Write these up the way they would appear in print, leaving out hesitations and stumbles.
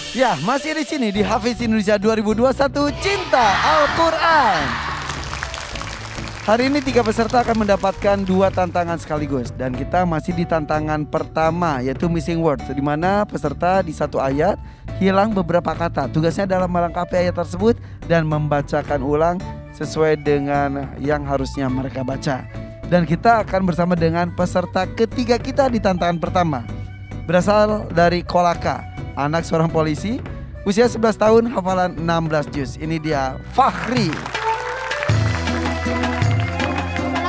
Ya, masih di sini di Hafiz Indonesia 2021 Cinta Al-Quran. Hari ini 3 peserta akan mendapatkan 2 tantangan sekaligus. Dan kita masih di tantangan pertama yaitu missing words. Di mana peserta di satu ayat hilang beberapa kata. Tugasnya adalah melengkapi ayat tersebut dan membacakan ulang sesuai dengan yang harusnya mereka baca. Dan kita akan bersama dengan peserta ketiga kita di tantangan pertama. Berasal dari Kolaka, anak seorang polisi, usia 11 tahun, hafalan 16 juz. Ini dia Fahri.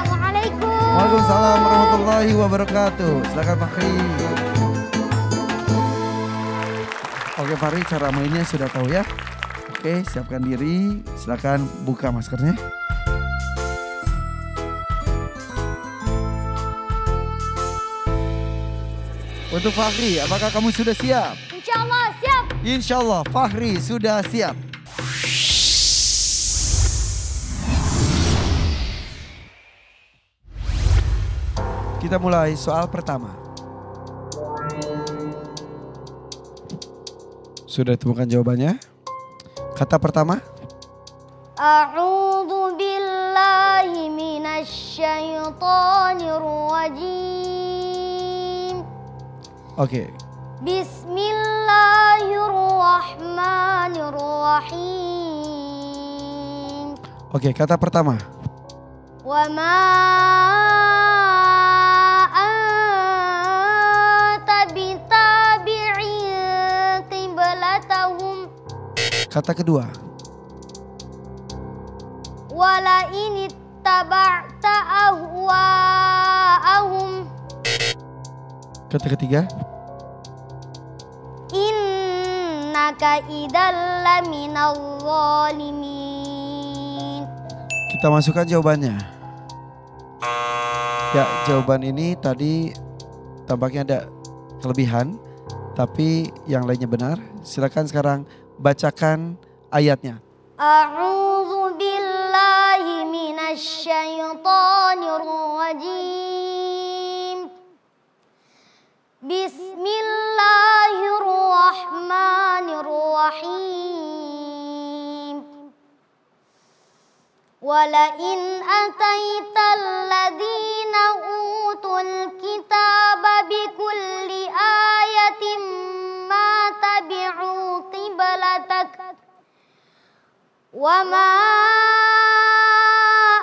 Assalamualaikum. Waalaikumsalam warahmatullahi wabarakatuh. Silakan Fahri. Oke Fahri, cara mainnya sudah tahu ya. Oke, siapkan diri. Silakan buka maskernya. Untuk Fahri, apakah kamu sudah siap? Insya Allah siap. Insya Allah Fahri sudah siap. Kita mulai soal pertama. Sudah ditemukan jawabannya? Kata pertama? A'udzu billahi minasyaitonir rajim. Oke. Bismillahirrahmanirrahim. Oke, kata pertama. Wa ma anta bitabi'in qiblatahum. Kata kedua. Wala in ittaba'ta ahwa'ahum. Kata ketiga. Innaka idzal laminal zalimin. Kita masukkan jawabannya. Ya, jawaban ini tadi tampaknya ada kelebihan, tapi yang lainnya benar. Silakan sekarang bacakan ayatnya. A'udzu billahi minasyaitonir rajim. Bismillahirrahmanirrahim. Wala in ataital ladzina utul kitaba bikulli ayatin ma tabi'u qiblatak wa ma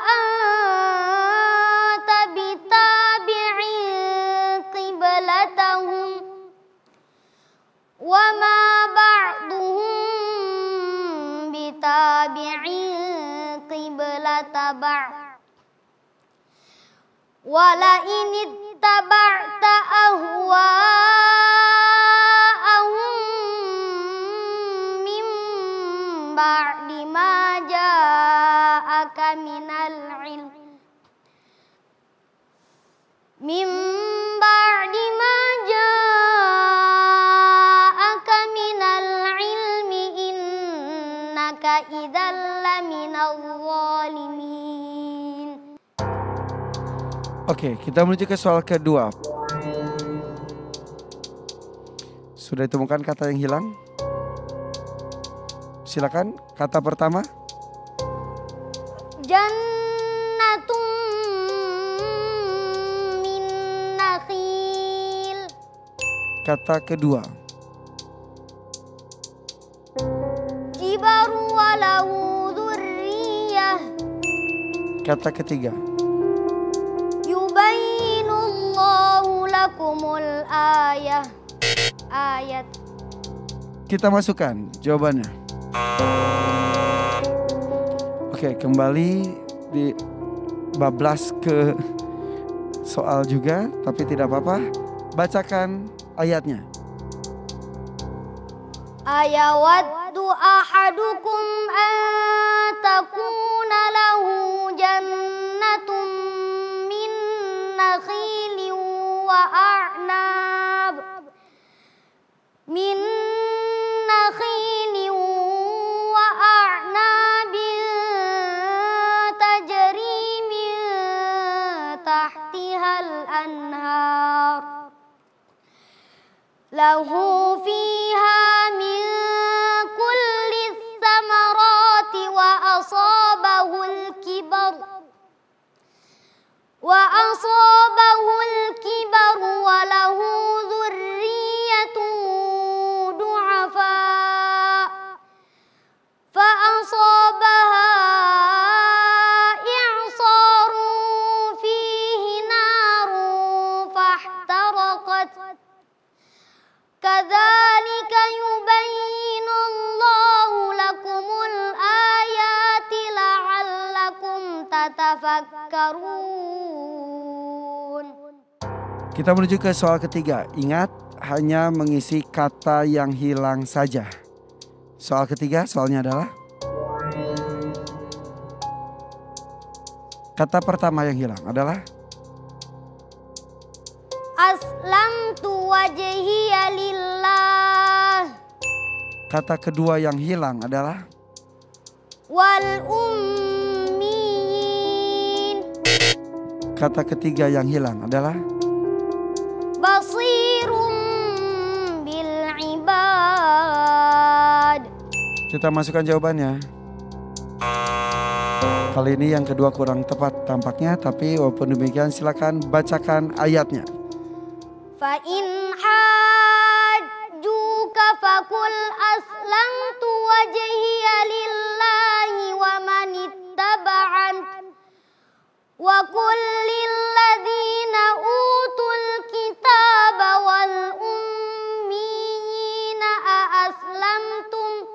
anta bitabi'in qiblatahum wa ma ba'duhum bitabi'in qiblata ba'. Wala in ittaba'ta ahwa'ahum min ba'di ma ja'aka minal ilm. Min ba'di ma ja'aka minal ilmi innaka idzal laminal zalimin. Oke, kita menuju ke soal kedua. Sudah ditemukan kata yang hilang? Silakan, kata pertama. Jannatum min nakhil. Kata kedua. Kibaru walahu dzurriyyah. Kata ketiga. Yubayyinullahu lakumul ayat. Kita masukkan jawabannya. Oke, kembali di bablas ke soal juga, tapi tidak apa-apa. Bacakan ayatnya. Ayawaddu ahadukum an takuna lahu jannatum min nakhilin wa a'nab. Min nakhilin wa a'nabin tajri min tahtihal anhar. Lahu fiha min Kita menuju ke soal ketiga. Ingat, hanya mengisi kata yang hilang saja. Soal ketiga, soalnya adalah kata pertama yang hilang adalah Aslamtu wajhiya lillah. kata kedua yang hilang adalah Wal ummiyin. kata ketiga yang hilang adalah Basirum bil ibad. kita masukkan jawabannya. Kali ini yang kedua kurang tepat tampaknya, tapi walaupun demikian silakan bacakan ayatnya. Fa in hajjuka fakul aslamtu wajhiya lillahi wa man ittaba'an wa qul lil ladzina utul kitaba wal ummiyina a aslamtum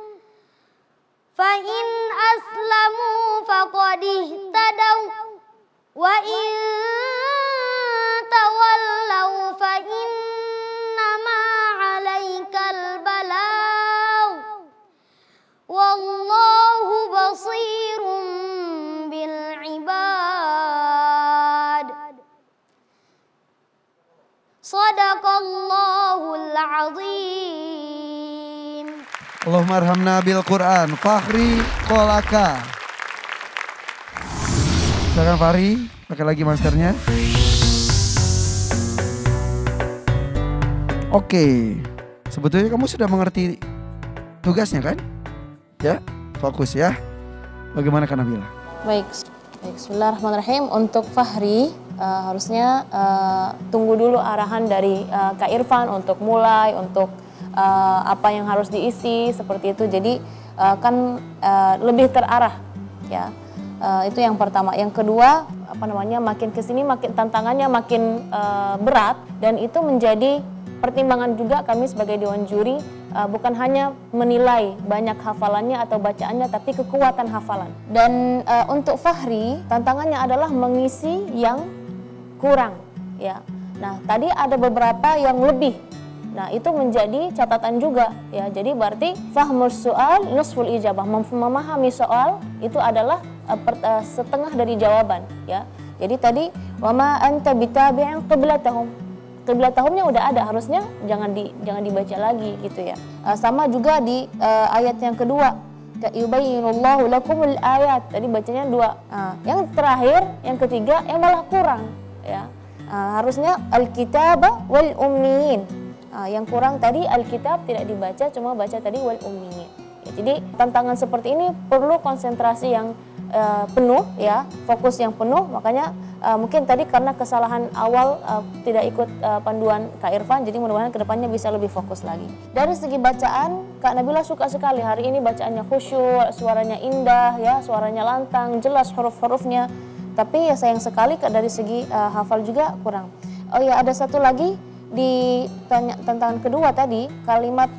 fa in aslamu faqad ihtadaw wa in tawallaw fa innama 'alaikal balagh wallahu basirum bil ibad. Shadaqallahul azim. Allahumma arhamna bil Quran. Fakhri Kolaka. Silakan Fahri, pakai lagi maskernya. Oke, sebetulnya kamu sudah mengerti tugasnya kan? Ya, fokus ya. Bagaimana Kak Nabila? Baik, bismillahirrahmanirrahim. Untuk Fahri harusnya tunggu dulu arahan dari Kak Irfan untuk mulai, untuk apa yang harus diisi seperti itu. Jadi kan lebih terarah ya. Itu yang pertama. Yang kedua, makin kesini makin tantangannya makin berat, dan itu menjadi pertimbangan juga kami sebagai Dewan Juri, bukan hanya menilai banyak hafalannya atau bacaannya, tapi kekuatan hafalan. Dan untuk Fahri tantangannya adalah mengisi yang kurang ya. Nah, tadi ada beberapa yang lebih. Nah, itu menjadi catatan juga ya. Jadi berarti fahmus soal nusful ijabah, memahami soal itu adalah setengah dari jawaban ya. Jadi tadi wama anta bitabi'in qiblatahum. Qiblatahumnya udah ada, harusnya jangan dibaca lagi gitu ya. Sama juga di ayat yang kedua, yubayyinullahu lakumul ayat. Tadi bacanya dua. Yang terakhir, yang ketiga yang malah kurang ya. Harusnya alkitab wal ummiyin. Yang kurang tadi alkitab tidak dibaca, cuma baca tadi wal ummiyin. Ya, jadi tantangan seperti ini perlu konsentrasi yang penuh ya, fokus yang penuh. Makanya mungkin tadi karena kesalahan awal tidak ikut panduan Kak Irfan, jadi mudah-mudahan kedepannya bisa lebih fokus lagi. Dari segi bacaan, Kak Nabila suka sekali hari ini bacaannya khusyuk, suaranya indah ya, suaranya lantang, jelas huruf-hurufnya. Tapi ya sayang sekali dari segi hafal juga kurang. Oh ya, ada satu lagi di tantangan kedua tadi, kalimat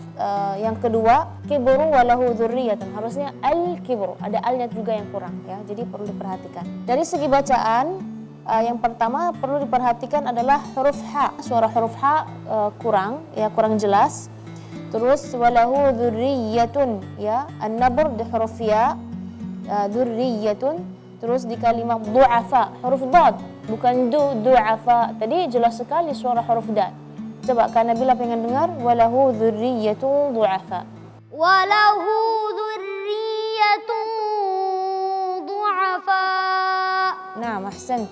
yang kedua, kibru walahu dzurriyyatun, harusnya al-kibru, ada alnya juga yang kurang ya, jadi perlu diperhatikan. Dari segi bacaan, yang pertama perlu diperhatikan adalah huruf H, suara huruf H kurang jelas. Terus walahu dzurriyyatun ya, an-nabr di huruf ya, dzurriyyatun. Terus di kalimat du'afa, huruf dad, bukan du'afa. Tadi jelas sekali suara huruf dad. Coba Kak Nabila pengen dengar, walahu dzurriyyatun du'afa. Walahu dzurriyyatun du'afa. Nah, ahsant.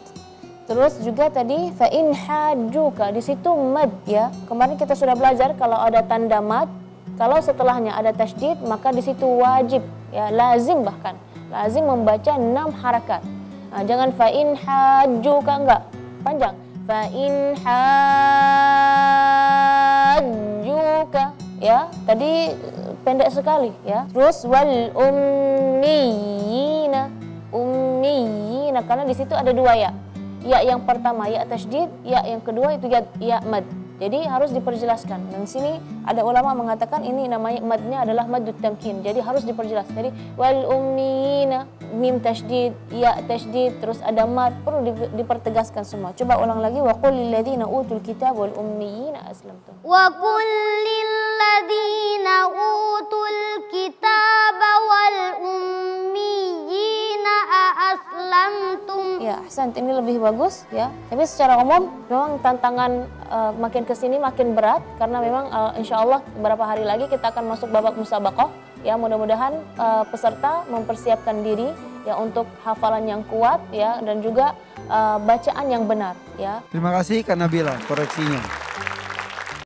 Terus juga tadi fa in hajjuka, di situ mad ya. Kemarin kita sudah belajar kalau ada tanda mad, kalau setelahnya ada tasydid, maka di situ wajib ya, lazim bahkan. Lazim membaca 6 harakat. Nah, jangan fa in hajjuka, enggak, panjang. Fa in hajjuka ya, tadi pendek sekali ya. Terus wal ummiyina, karena di situ ada dua ya. Ya yang pertama ya tasydid, ya yang kedua itu ya mad. Jadi harus diperjelaskan. Dan sini ada ulama mengatakan ini namanya madnya adalah maddut tamkin. Jadi harus diperjelas. Jadi wal ummiyina, mim tasydid, ya tasydid, terus ada mad, perlu dipertegaskan semua. Coba ulang lagi, wa qul lil ladzina utul kitab wal ummiyina aslamtum. Wa qul lil ladzina utul kitab wal ummiyina aslamtum. Ya, ahsan, ini lebih bagus ya. Tapi secara umum memang tantangan makin kesini makin berat karena memang insya Allah beberapa hari lagi kita akan masuk babak musabaqah. Ya, mudah-mudahan peserta mempersiapkan diri ya untuk hafalan yang kuat ya dan juga bacaan yang benar ya. Terima kasih Kak Nabila koreksinya.